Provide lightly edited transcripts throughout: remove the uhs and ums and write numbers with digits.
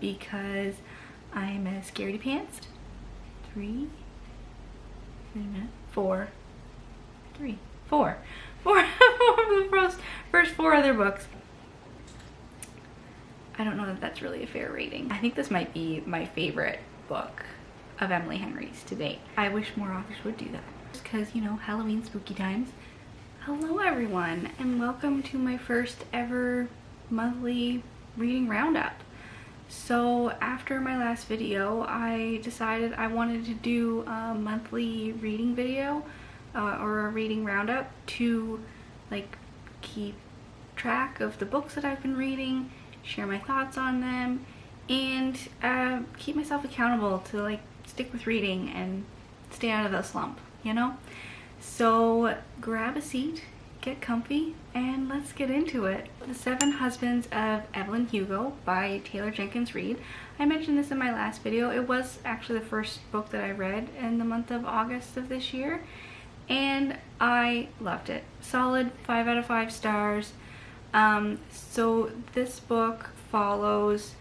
because I'm a scaredy pants. Three, wait a minute, four, three, four. Four of the first four other books. I don't know if that's really a fair rating. I think this might be my favorite book of Emily Henry's to date. I wish more authors would do that. Just because, you know, Halloween spooky times. Hello everyone, and welcome to my first ever monthly reading roundup. So after my last video, I decided I wanted to do a monthly reading video or a reading roundup to like keep track of the books that I've been reading, share my thoughts on them, and keep myself accountable to like stick with reading and stay out of the slump, you know? So grab a seat, get comfy, and let's get into it. The Seven Husbands of Evelyn Hugo by Taylor Jenkins Reid. I mentioned this in my last video. It was actually the first book that I read in the month of August of this year, and I loved it. Solid 5 out of 5 stars. So this book follows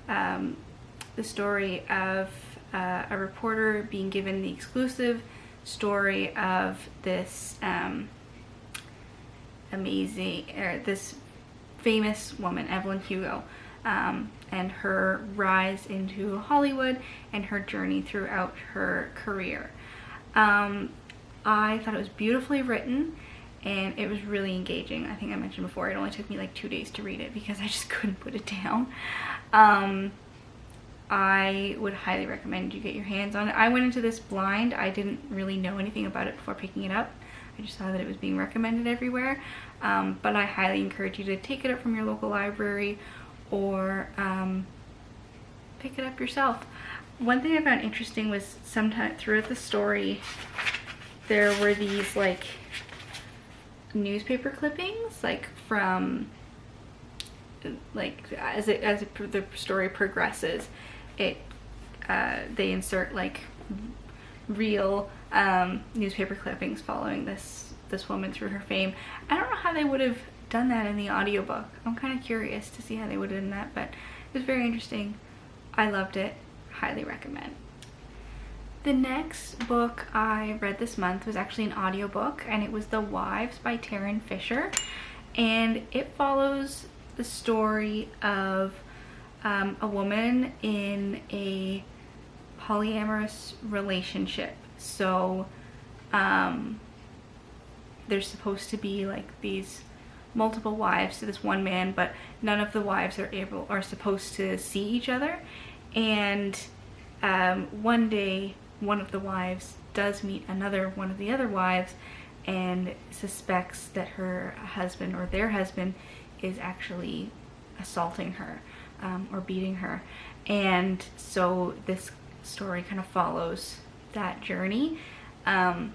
the story of a reporter being given the exclusive story of this this famous woman, Evelyn Hugo, and her rise into Hollywood and her journey throughout her career. I thought it was beautifully written and it was really engaging. I think I mentioned before, it only took me like 2 days to read it because I just couldn't put it down. I would highly recommend you get your hands on it. I went into this blind. I didn't really know anything about it before picking it up. I just saw that it was being recommended everywhere. But I highly encourage you to take it up from your local library or pick it up yourself. One thing I found interesting was sometimes throughout the story there were these like newspaper clippings, like from like as the story progresses, they insert like real newspaper clippings following this woman through her fame. I don't know how they would have done that in the audiobook. I'm kind of curious to see how they would have done that, but it was very interesting. I loved it. Highly recommend. The next book I read this month was actually an audiobook, and it was The Wives by Taryn Fisher, and it follows the story of a woman in a polyamorous relationship. So there's supposed to be like these multiple wives to this one man, but none of the wives are supposed to see each other. And one day one of the wives does meet another one of the other wives and suspects that her husband or their husband is actually assaulting her or beating her. And so this story kind of follows that journey. I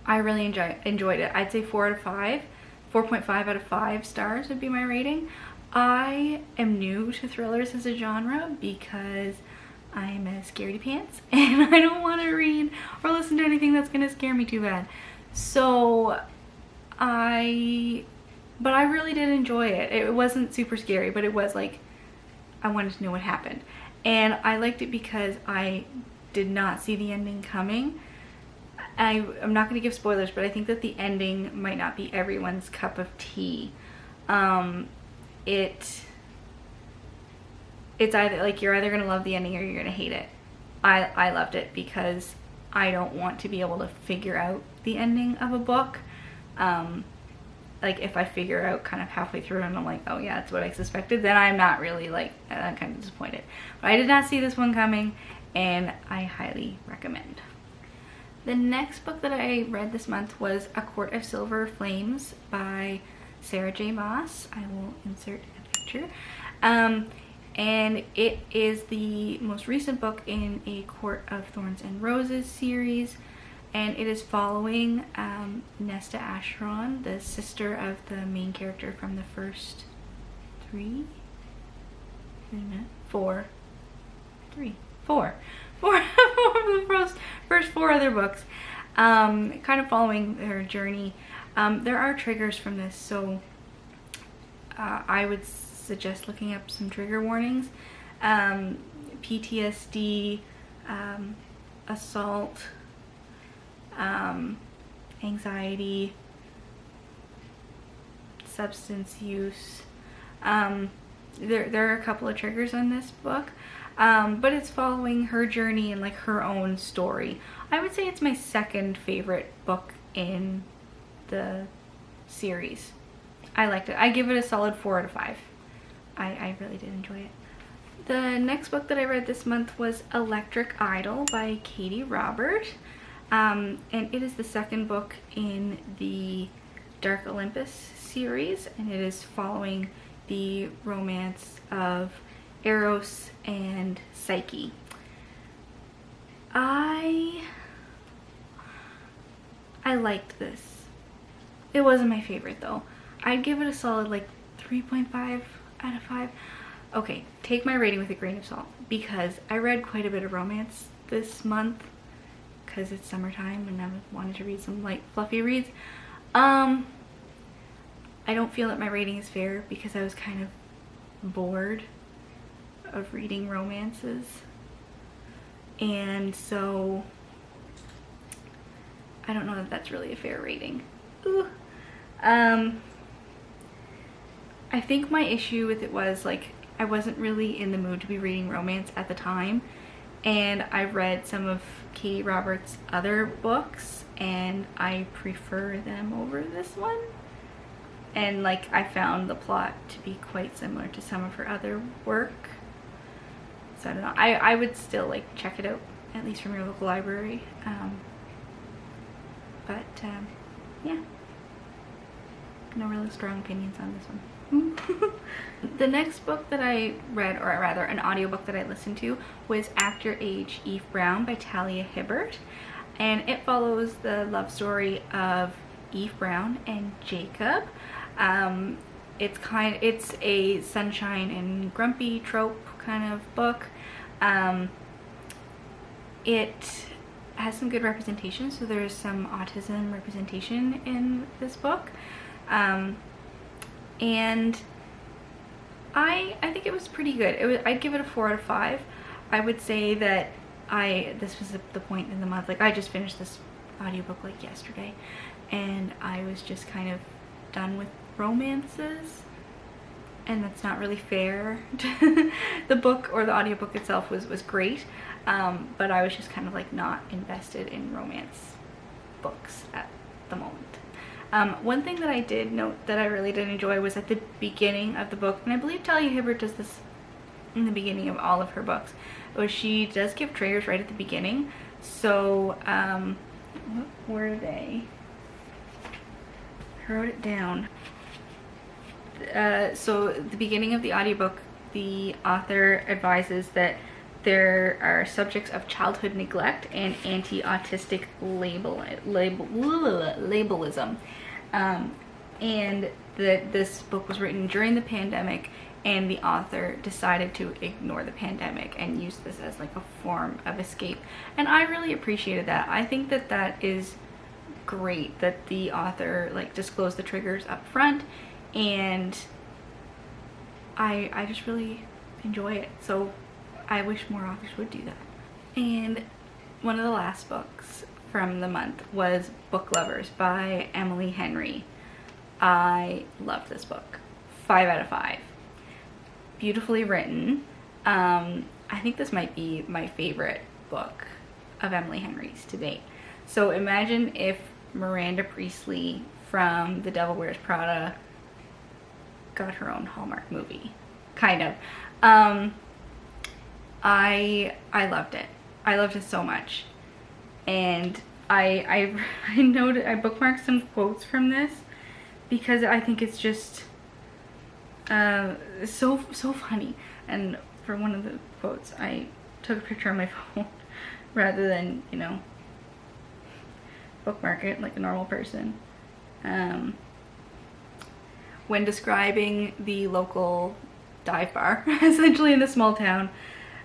really enjoyed it. I'd say 4.5 out of 5 stars would be my rating. I am new to thrillers as a genre because I'm a scaredy pants and I don't want to read or listen to anything that's gonna scare me too bad. So but I really did enjoy it. It wasn't super scary, but it was like I wanted to know what happened. And I liked it because I did not see the ending coming. I'm not going to give spoilers, but I think that the ending might not be everyone's cup of tea. It's either like you're either going to love the ending or you're going to hate it. I loved it because I don't want to be able to figure out the ending of a book. Like if I figure out kind of halfway through and I'm like, oh yeah, that's what I suspected, then I'm not really like, I'm kind of disappointed. But I did not see this one coming, and I highly recommend. The next book that I read this month was A Quart of Silver Flames by Sarah J. Maas. I will insert a picture. And it is the most recent book in a Court of Thorns and Roses series, and it is following Nesta Acheron, the sister of the main character from the first four of the first 4 other books, kind of following their journey. There are triggers from this, so I would suggest looking up some trigger warnings. PTSD, assault, anxiety, substance use. There are a couple of triggers on this book, but it's following her journey and like her own story. I would say it's my second favorite book in the series. I liked it. I give it a solid 4 out of 5. I really did enjoy it. The next book that I read this month was Electric Idol by Katie Robert. And it is the second book in the Dark Olympus series, and it is following the romance of Eros and Psyche. I liked this. It wasn't my favorite though. I'd give it a solid like 3.5 out of 5. Okay, take my rating with a grain of salt because I read quite a bit of romance this month because it's summertime and I wanted to read some light fluffy reads. I don't feel that my rating is fair because I was kind of bored of reading romances, and so I don't know that that's really a fair rating. Ooh. I think my issue with it was like I wasn't really in the mood to be reading romance at the time, and I read some of Katie Roberts' other books and I prefer them over this one. And like I found the plot to be quite similar to some of her other work. So I don't know. I would still like check it out, at least from your local library. Yeah. No really strong opinions on this one. The next book that I read, or rather an audiobook that I listened to, was Act Your Age, Eve Brown by Talia Hibbert. And it follows the love story of Eve Brown and Jacob. It's a sunshine and grumpy trope kind of book. It has some good representation, so there's some autism representation in this book. And I think it was pretty good. I'd give it a 4 out of 5. I would say that this was the point in the month, like I just finished this audiobook like yesterday, and I was just kind of done with romances, and that's not really fair. The book or the audiobook itself was great, but I was just kind of like not invested in romance books at the moment. One thing that I did note that I really did enjoy was at the beginning of the book, and I believe Talia Hibbert does this in the beginning of all of her books, was she does give triggers right at the beginning. So what were they? I wrote it down. So at the beginning of the audiobook, the author advises that there are subjects of childhood neglect and anti-autistic labelism. And that this book was written during the pandemic, and the author decided to ignore the pandemic and use this as like a form of escape. And I really appreciated that. I think that that is great that the author like disclosed the triggers up front, and I just really enjoy it. So I wish more authors would do that. And one of the last books from the month was Book Lovers by Emily Henry. I loved this book. 5 out of 5. Beautifully written. I think this might be my favorite book of Emily Henry's to date. So imagine if Miranda Priestley from The Devil Wears Prada got her own Hallmark movie. Kind of. I loved it. I loved it so much. And I noted, I bookmarked some quotes from this because I think it's just so funny. And for one of the quotes, I took a picture on my phone rather than, you know, bookmark it like a normal person. When describing the local dive bar, essentially in a small town,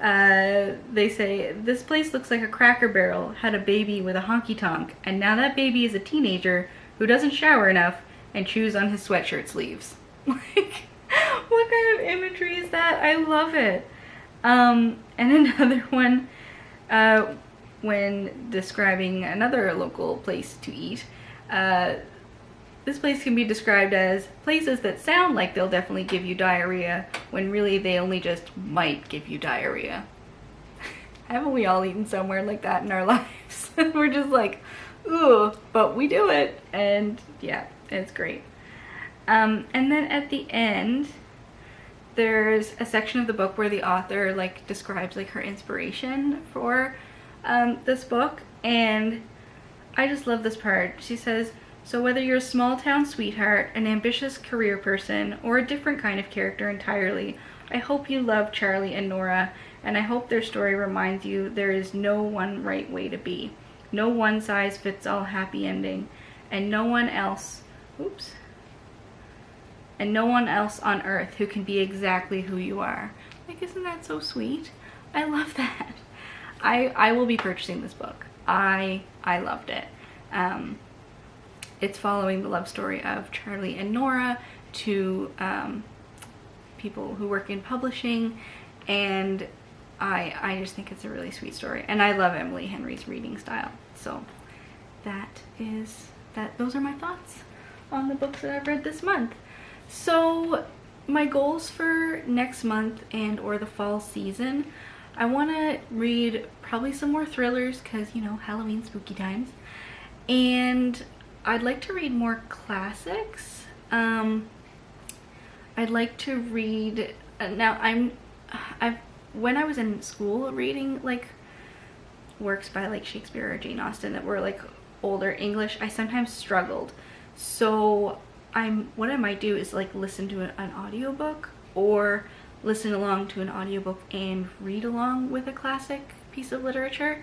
they say, "This place looks like a Cracker Barrel had a baby with a honky tonk, and now that baby is a teenager who doesn't shower enough and chews on his sweatshirt sleeves." Like, what kind of imagery is that? I love it. And another one, when describing another local place to eat, this place can be described as places that sound like they'll definitely give you diarrhea when really they only just might give you diarrhea. Haven't we all eaten somewhere like that in our lives? We're just like, ooh, but we do it, and yeah, it's great. And then at the end, there's a section of the book where the author like describes like her inspiration for this book, and I just love this part. She says, "So whether you're a small town sweetheart, an ambitious career person, or a different kind of character entirely, I hope you love Charlie and Nora, and I hope their story reminds you there is no one right way to be, no one size fits all happy ending, and no one else on earth who can be exactly who you are." Like, isn't that so sweet? I love that. I will be purchasing this book. I loved it. It's following the love story of Charlie and Nora, two people who work in publishing, and I just think it's a really sweet story, and I love Emily Henry's reading style. So those are my thoughts on the books that I've read this month. So my goals for next month and or the fall season, I want to read probably some more thrillers because, you know, Halloween spooky times, and I'd like to read more classics. I'd like to read, when I was in school reading like works by like Shakespeare or Jane Austen that were like older English, I sometimes struggled. So what I might do is like listen to an audiobook, or listen along to an audiobook and read along with a classic piece of literature.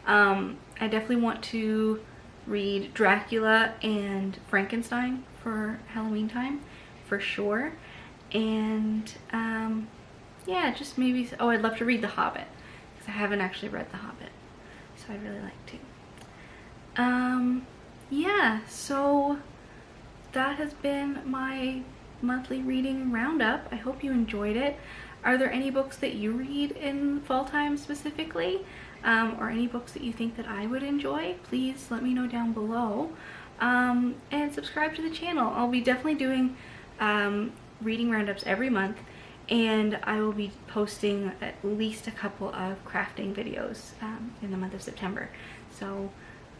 I definitely want to read Dracula and Frankenstein for Halloween time for sure, and yeah, just maybe, oh, I'd love to read The Hobbit because I haven't actually read The Hobbit, so I'd really like to. Yeah, so that has been my monthly reading roundup. I hope you enjoyed it. Are there any books that you read in fall time specifically, or any books that you think that I would enjoy? Please let me know down below, and subscribe to the channel. I'll be definitely doing reading roundups every month, and I will be posting at least a couple of crafting videos in the month of September. So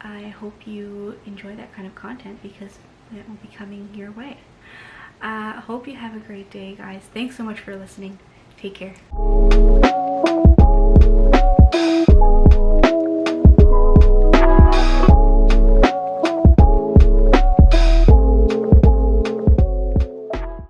I hope you enjoy that kind of content because it will be coming your way. I hope you have a great day, guys. Thanks so much for listening. Take care.